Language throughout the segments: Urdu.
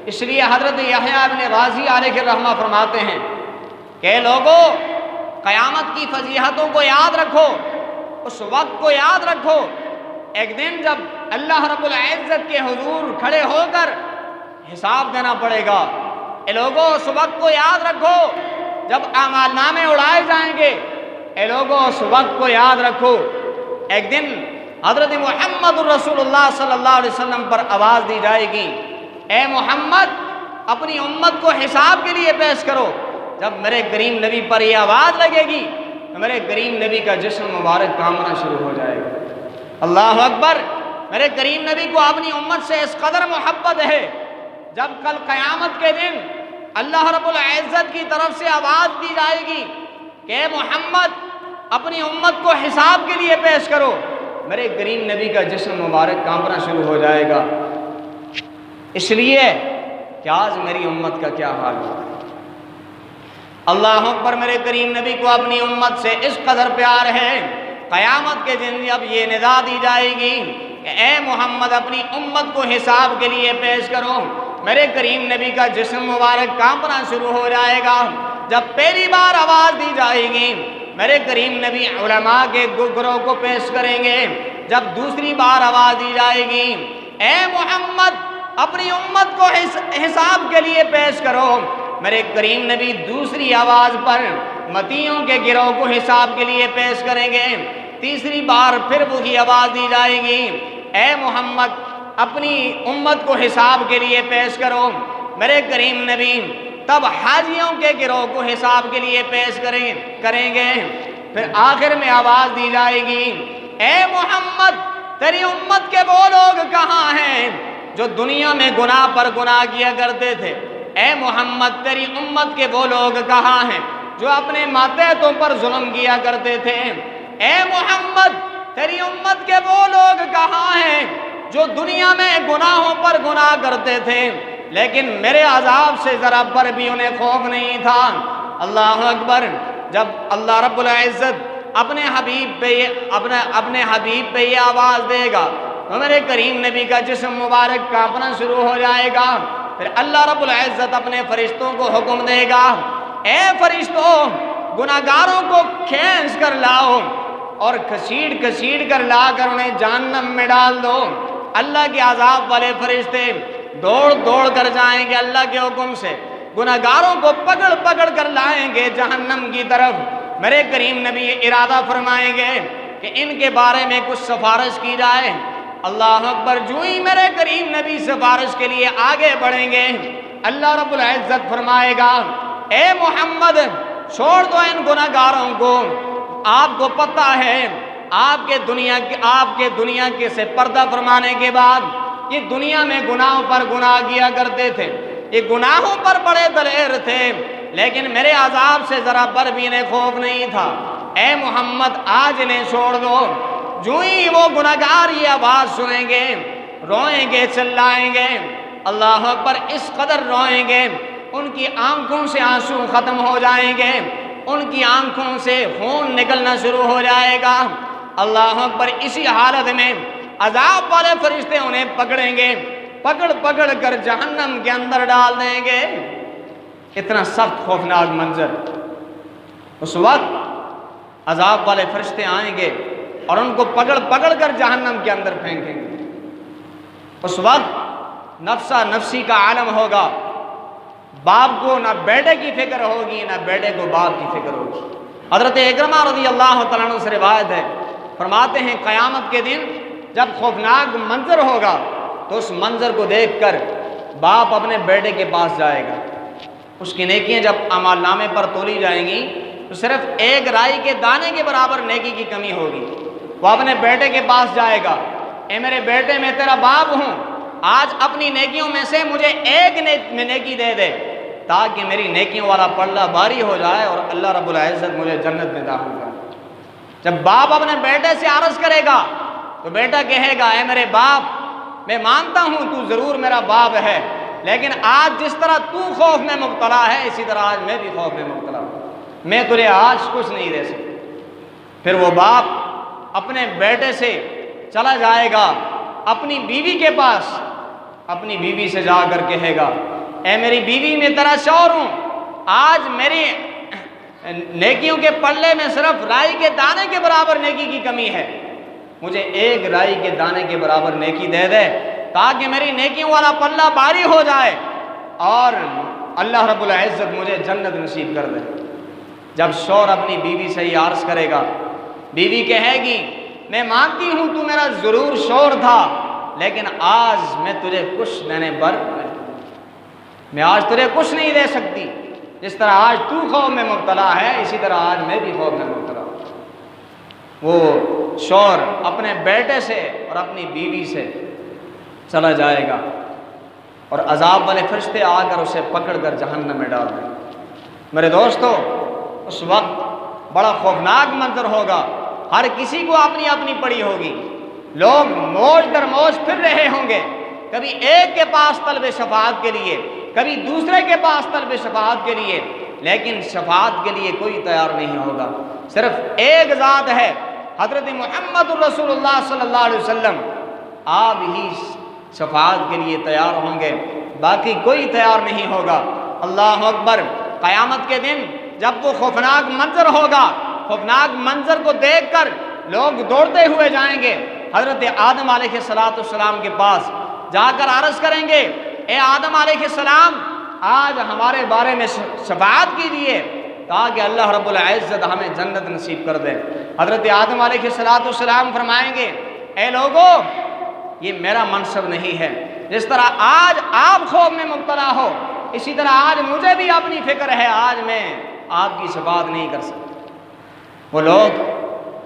اس لیے حضرت یحییٰ ابن غازی علیہ الرحمہ فرماتے ہیں کہ لوگوں، قیامت کی فضیحتوں کو یاد رکھو، اس وقت کو یاد رکھو، ایک دن جب اللہ رب العزت کے حضور کھڑے ہو کر حساب دینا پڑے گا۔ اے لوگوں، اس وقت کو یاد رکھو جب اعمال نامے اڑائے جائیں گے۔ اے لوگوں، اس وقت کو یاد رکھو، ایک دن حضرت محمد رسول اللہ صلی اللہ علیہ وسلم پر آواز دی جائے گی، اے محمد اپنی امت کو حساب کے لیے پیش کرو۔ جب میرے کریم نبی پر یہ آواز لگے گی تو میرے کریم نبی کا جسم مبارک کانپنا شروع ہو جائے گا۔ اللہ اکبر! میرے کریم نبی کو اپنی امت سے اس قدر محبت ہے، جب کل قیامت کے دن اللہ رب العزت کی طرف سے آواز دی جائے گی کہ اے محمد اپنی امت کو حساب کے لیے پیش کرو، میرے کریم نبی کا جسم مبارک کانپنا شروع ہو جائے گا۔ اس لیے کہ آج میری امت کا کیا حال ہوگا۔ اللہ اکبر! میرے کریم نبی کو اپنی امت سے اس قدر پیار ہے، قیامت کے دن جب یہ ندا دی جائے گی کہ اے محمد اپنی امت کو حساب کے لیے پیش کرو، میرے کریم نبی کا جسم مبارک کانپنا شروع ہو جائے گا۔ جب پہلی بار آواز دی جائے گی میرے کریم نبی علماء کے گروہ کو پیش کریں گے۔ جب دوسری بار آواز دی جائے گی اے محمد اپنی امت کو حساب کے لیے پیش کرو، میرے کریم نبی دوسری آواز پر متیوں کے گروہ کو حساب کے لیے پیش کریں گے۔ تیسری بار پھر وہی آواز دی جائے گی اے محمد اپنی امت کو حساب کے لیے پیش کرو، میرے کریم نبی تب حاجیوں کے گروہ کو حساب کے لیے پیش کریں گے۔ پھر آخر میں آواز دی جائے گی اے محمد تیری امت کے وہ لوگ کہاں ہیں جو دنیا میں گناہ پر گناہ کیا کرتے تھے؟ اے محمد تیری امت کے وہ لوگ کہاں ہیں جو اپنے ماتحتوں پر ظلم کیا کرتے تھے؟ اے محمد تیری امت کے وہ لوگ کہاں ہیں جو دنیا میں گناہوں پر گناہ کرتے تھے لیکن میرے عذاب سے ذرا پر بھی انہیں خوف نہیں تھا؟ اللہ اکبر! جب اللہ رب العزت اپنے حبیب پہ یہ آواز دے گا تو میرے کریم نبی کا جسم مبارک کانپنا شروع ہو جائے گا۔ پھر اللہ رب العزت اپنے فرشتوں کو حکم دے گا اے فرشتوں گناہگاروں کو کھینچ کر لاؤ اور کسیڑ کر لا کر انہیں جہنم میں ڈال دو۔ اللہ کے عذاب والے فرشتے دوڑ کر جائیں گے اللہ کے حکم سے، گناہگاروں کو پکڑ کر لائیں گے جہنم کی طرف۔ میرے کریم نبی ارادہ فرمائیں گے کہ ان کے بارے میں کچھ سفارش کی جائے۔ اللہ اکبر! جو ہی میرے کریم نبی سفارش کے لیے آگے بڑھیں گے اللہ رب العزت فرمائے گا اے محمد چھوڑ دو ان گناہگاروں کو، آپ کو پتہ ہے آپ کے دنیا کے سے پردہ فرمانے کے بعد یہ دنیا میں گناہوں پر گناہ کیا کرتے تھے، یہ گناہوں پر بڑے دلیر تھے لیکن میرے عذاب سے ذرا پر بھی انہیں خوف نہیں تھا۔ اے محمد آج انہیں چھوڑ دو۔ جو ہی وہ گناہگار یہ آواز سنیں گے روئیں گے، چلائیں گے، اللہ اکبر! اس قدر روئیں گے ان کی آنکھوں سے آنسو ختم ہو جائیں گے، ان کی آنکھوں سے خون نکلنا شروع ہو جائے گا۔ اللہ اکبر! اسی حالت میں عذاب والے فرشتے انہیں پکڑیں گے، پکڑ کر جہنم کے اندر ڈال دیں گے۔ اتنا سخت خوفناک منظر۔ اس وقت عذاب والے فرشتے آئیں گے اور ان کو پکڑ کر جہنم کے اندر پھینکیں گے۔ اس وقت نفسا نفسی کا عالم ہوگا، باپ کو نہ بیٹے کی فکر ہوگی نہ بیٹے کو باپ کی فکر ہوگی۔ حضرت اکرمہ رضی اللہ تعالیٰ عنہ سے روایت ہے، فرماتے ہیں قیامت کے دن جب خوفناک منظر ہوگا تو اس منظر کو دیکھ کر باپ اپنے بیٹے کے پاس جائے گا، اس کی نیکیاں جب اعمال نامے پر تولی جائیں گی تو صرف ایک رائی کے دانے کے برابر نیکی کی کمی ہوگی۔ وہ اپنے بیٹے کے پاس جائے گا، اے میرے بیٹے میں تیرا باپ ہوں، آج اپنی نیکیوں میں سے مجھے ایک نیکی دے دے تاکہ میری نیکیوں والا پلڑا بھاری ہو جائے اور اللہ رب العزت مجھے جنت میں داخل کرے۔ جب باپ اپنے بیٹے سے عرض کرے گا تو بیٹا کہے گا اے میرے باپ میں مانتا ہوں تو ضرور میرا باپ ہے، لیکن آج جس طرح تو خوف میں مبتلا ہے اسی طرح آج میں بھی خوف میں مبتلا ہوں، میں تجھے آج کچھ نہیں دے سکتا۔ پھر وہ باپ اپنے بیٹے سے چلا جائے گا اپنی بیوی کے پاس، اپنی بیوی سے جا کر کہے گا اے میری بیوی میں تیرا شوہر ہوں، آج میری نیکیوں کے پلے میں صرف رائی کے دانے کے برابر نیکی کی کمی ہے، مجھے ایک رائی کے دانے کے برابر نیکی دے دے تاکہ میری نیکیوں والا پلہ بھاری ہو جائے اور اللہ رب العزت مجھے جنت نصیب کر دے۔ جب شوہر اپنی بیوی سے یہ عرض کرے گا، بیوی کہے گی میں مانتی ہوں تو میرا ضرور شوہر تھا، لیکن آج میں تجھے کچھ دینے پر میں آج تجھے کچھ نہیں دے سکتی، جس طرح آج تو خوف میں مبتلا ہے اسی طرح آج میں بھی خوف میں مبتلا ہوں۔ وہ شوہر اپنے بیٹے سے اور اپنی بیوی سے چلا جائے گا اور عذاب والے فرشتے آ کر اسے پکڑ کر جہنم میں ڈال دیں۔ میرے دوستو، اس وقت بڑا خوفناک منظر ہوگا، ہر کسی کو اپنی اپنی پڑی ہوگی، لوگ موج در موج پھر رہے ہوں گے، کبھی ایک کے پاس طلب شفاعت کے لیے، کبھی دوسرے کے پاس طلب شفاعت کے لیے، لیکن شفاعت کے لیے کوئی تیار نہیں ہوگا۔ صرف ایک ذات ہے، حضرت محمد الرسول اللہ صلی اللہ علیہ وسلم، آپ ہی شفاعت کے لیے تیار ہوں گے، باقی کوئی تیار نہیں ہوگا۔ اللہ اکبر۔ قیامت کے دن جب وہ خوفناک منظر ہوگا، خوفناک منظر کو دیکھ کر لوگ دوڑتے ہوئے جائیں گے حضرت آدم علیہ السلام کے پاس، جا کر عرض کریں گے اے آدم علیہ السلام، آج ہمارے بارے میں شفاعت کیجیے تاکہ اللہ رب العزت ہمیں جنت نصیب کر دے۔ حضرت آدم علیہ السلام فرمائیں گے اے لوگو، یہ میرا منصب نہیں ہے، جس طرح آج آپ خوف میں مبتلا ہو اسی طرح آج مجھے بھی اپنی فکر ہے، آج میں آپ کی شفاعت نہیں کر سکتا۔ وہ لوگ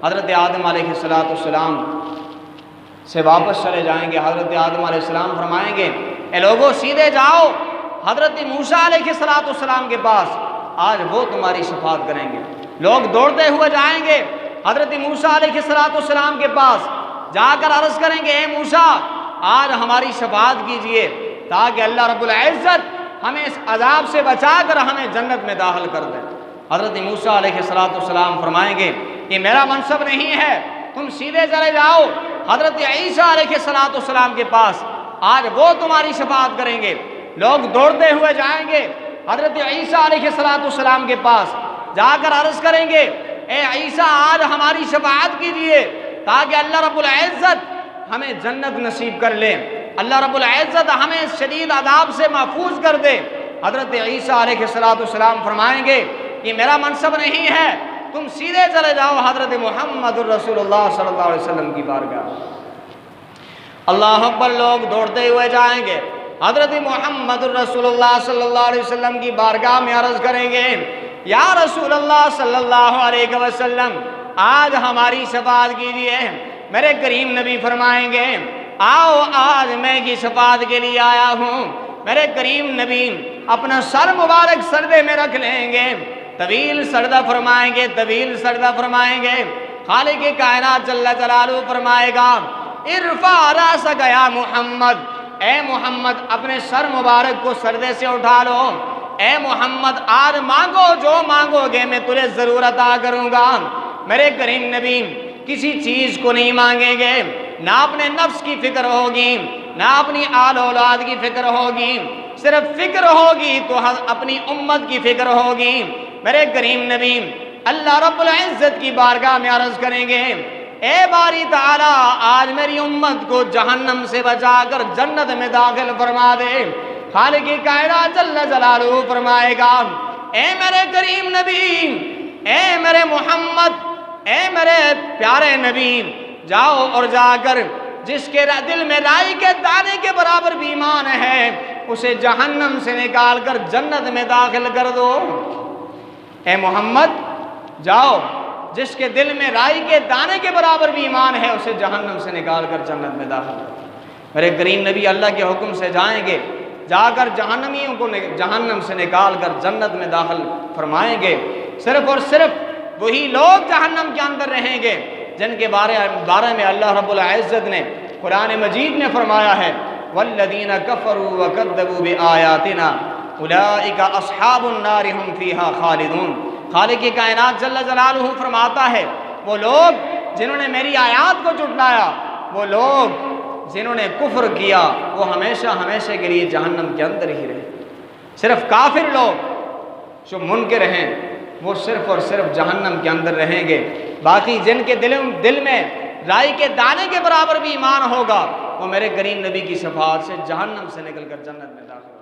حضرت آدم علیہ السلام سے واپس چلے جائیں گے۔ حضرت آدم علیہ السلام فرمائیں گے اے لوگو سیدھے جاؤ حضرت موسیٰ علیہ السلام کے پاس، آج وہ تمہاری شفاعت کریں گے۔ لوگ دوڑتے ہوئے جائیں گے حضرت موسیٰ علیہ السلام کے پاس، جا کر عرض کریں گے اے موسیٰ، آج ہماری شفاعت کیجئے تاکہ اللہ رب العزت ہمیں اس عذاب سے بچا کر ہمیں جنت میں داخل کر دے۔ حضرت موسیٰ علیہ السلام فرمائیں گے یہ میرا منصب نہیں ہے، تم سیدھے چلے جاؤ حضرت عیسیٰ علیہ السلام کے پاس، آج وہ تمہاری شفاعت کریں گے۔ لوگ دوڑتے ہوئے جائیں گے حضرت عیسیٰ علیہ السلام کے پاس، جا کر عرض کریں گے اے عیسیٰ، آج ہماری شفاعت کیجئے تاکہ اللہ رب العزت ہمیں جنت نصیب کر لے، اللہ رب العزت ہمیں شدید عذاب سے محفوظ کر دے۔ حضرت عیسیٰ علیہ السلام فرمائیں گے یہ میرا منصب نہیں ہے، تم سیدھے چلے جاؤ حضرت محمد الرسول اللہ صلی اللہ علیہ وسلم کی بارگاہ۔ اللہ اکبر۔ لوگ دوڑتے ہوئے جائیں گے حضرت محمد الرسول اللہ صلی اللہ علیہ وسلم کی بارگاہ میں عرض کریں گے یا رسول اللہ صلی اللہ علیہ وسلم، آج ہماری شفاعت کیجیے۔ میرے کریم نبی فرمائیں گے آؤ آج میں کی شفاعت کے لیے آیا ہوں۔ میرے کریم نبی اپنا سر مبارک سردے میں رکھ لیں گے، طویل سردہ فرمائیں گے، طویل سردہ فرمائیں گے۔ خالق کائنات جل جلالہ فرمائے گا ارفع راسک یا محمد، اے محمد اپنے سر مبارک کو سردے سے اٹھا لو۔ اے محمد آج مانگو، جو مانگو گے میں تجھے ضرور عطا کروں گا۔ میرے کریم نبی کسی چیز کو نہیں مانگیں گے، نہ اپنے نفس کی فکر ہوگی، نہ اپنی آل اولاد کی فکر ہوگی، صرف فکر ہوگی تو اپنی امت کی فکر ہوگی۔ میرے کریم نبی اللہ رب العزت کی بارگاہ میں عرض کریں گے اے باری تعالی، آج میری امت کو جہنم سے بچا کر جنت میں داخل فرما دے۔ خالق کائنات جل جلالہ فرمائے گا اے میرے کریم نبی، اے میرے محمد، اے میرے پیارے نبی، جاؤ اور جا کر جس کے دل میں رائی کے دانے کے برابر بھی ایمان ہے اسے جہنم سے نکال کر جنت میں داخل کر دو۔ اے محمد جاؤ، جس کے دل میں رائی کے دانے کے برابر بھی ایمان ہے اسے جہنم سے نکال کر جنت میں داخل کر دو۔ میرے کریم نبی اللہ کے حکم سے جائیں گے، جا کر جہنمیوں کو جہنم سے نکال کر جنت میں داخل فرمائیں گے۔ صرف اور صرف وہی لوگ جہنم کے اندر رہیں گے جن کے بارے میں اللہ رب العزت نے قرآن مجید میں فرمایا ہے والذین کفروا وکذبوا بآیاتنا اولئک اصحاب النار هم فیہا خالدون۔ خالق کائنات جل جلالہ فرماتا ہے وہ لوگ جنہوں نے میری آیات کو جھٹلایا، وہ لوگ جنہوں نے کفر کیا، وہ ہمیشہ ہمیشہ کے لیے جہنم کے اندر ہی رہے۔ صرف کافر لوگ جو منکر ہیں وہ صرف اور صرف جہنم کے اندر رہیں گے، باقی جن کے دل میں رائی کے دانے کے برابر بھی ایمان ہوگا وہ میرے کریم نبی کی شفاعت سے جہنم سے نکل کر جنت میں داخل